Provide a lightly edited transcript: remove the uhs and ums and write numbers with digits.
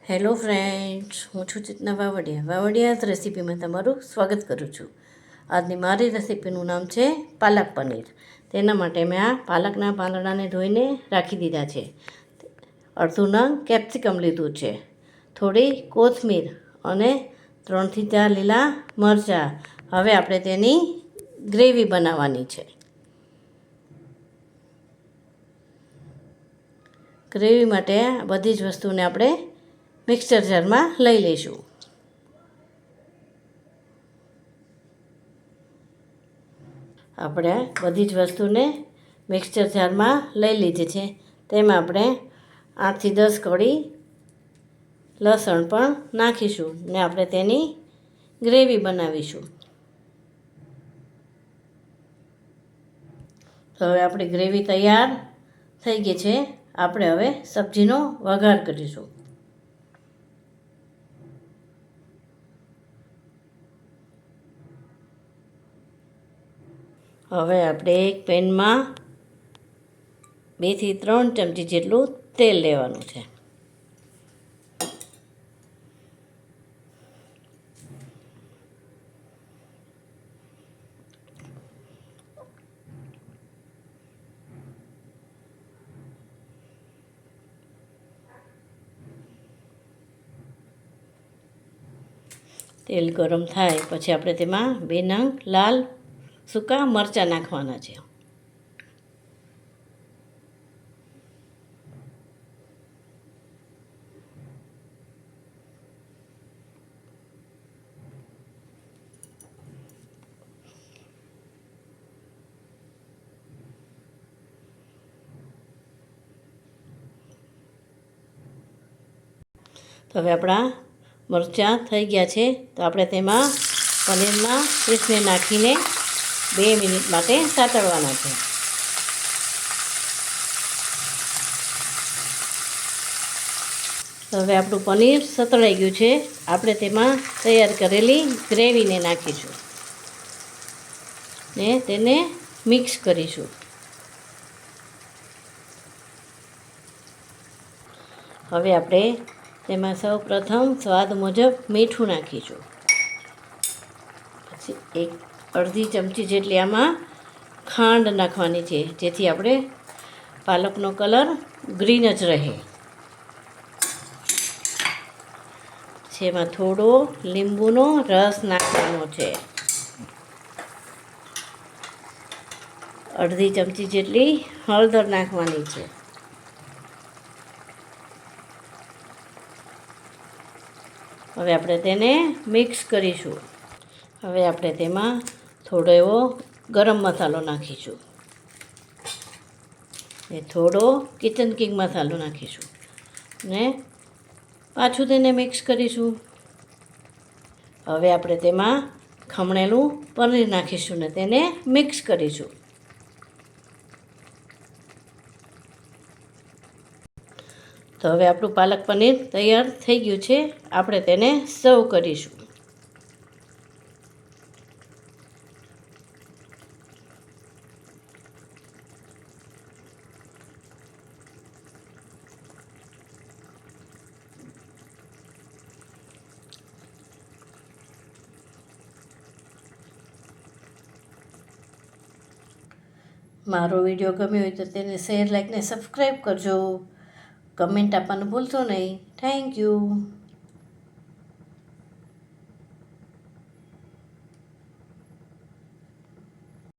Hello friends, હું છું ચેતના વાવડિયા રેસીપીમાં તમારું સ્વાગત કરું છું. આજની મારી રેસીપીનું નામ છે પાલક પનીર. તેના માટે મેં આ પાલકના પાંદડાને ધોઈને રાખી દીધા છે. અડધું નંગ કેપ્સિકમ લીધું છે, થોડી કોથમીર અને 3 થી 4 લીલા મરચાં. હવે આપણે તેની ગ્રેવી બનાવવાની છે. ગ્રેવી માટે બધી જ વસ્તુને આપણે મિક્સર જારમાં લઈ લઈશું. આપણે બધી જ વસ્તુને મિક્સર જારમાં લઈ લીધી છે. તેમાં આપણે 8 થી 10 કળી લસણ પણ નાખીશું ને આપણે તેની ગ્રેવી બનાવીશું. તો હવે આપણી ગ્રેવી તૈયાર થઈ ગઈ છે. આપણે હવે સબ્જીનો વઘાર કરીશું. હવે આપણે એક પેનમાં 2 થી 3 ચમચી જેટલું તેલ લેવાનું છે. તેલ ગરમ થાય પછી આપણે તેમાં 2 નંગ લાલ સૂકા મરચાં નાખવાના છે. તો હવે આપણા મરચાં થઈ ગયા છે. તો આપણે તેમાં પનીરના પીસને નાખીને 2 મિનિટ માટે સાતળવાના છે. તો હવે આપણું પનીર સતળાઈ ગયું છે. આપણે તેમાં તૈયાર કરેલી ગ્રેવીને નાખીશું ને તેને મિક્સ કરીશું. હવે આપણે તેમાં સૌ પ્રથમ સ્વાદ મુજબ મીઠું નાખીશું. પછી અડધી ચમચી જેટલી આમાં ખાંડ નાખવાની છે, જેથી આપણે પાલકનો કલર ગ્રીન જ રહે. જેમાં થોડો લીંબુનો રસ નાખવાનો છે. અડધી ચમચી જેટલી હળદર નાખવાની છે. હવે આપણે તેને મિક્સ કરીશું. હવે આપણે તેમાં થોડો એવો ગરમ મસાલો નાખીશું ને થોડો કિચન કિંગ મસાલો નાખીશું ને પાછું તેને મિક્સ કરીશું. હવે આપણે તેમાં ખમણેલું પનીર નાખીશું ને તેને મિક્સ કરીશું. તો હવે આપણું પાલક પનીર તૈયાર થઈ ગયું છે. આપણે તેને સર્વ કરીશું. મારો વિડીયો ગમ્યો હોય તો તેને શેર, લાઈક ને સબસ્ક્રાઈબ કરજો. કમેન્ટ આપવાનું ભૂલશો નહીં. Thank you.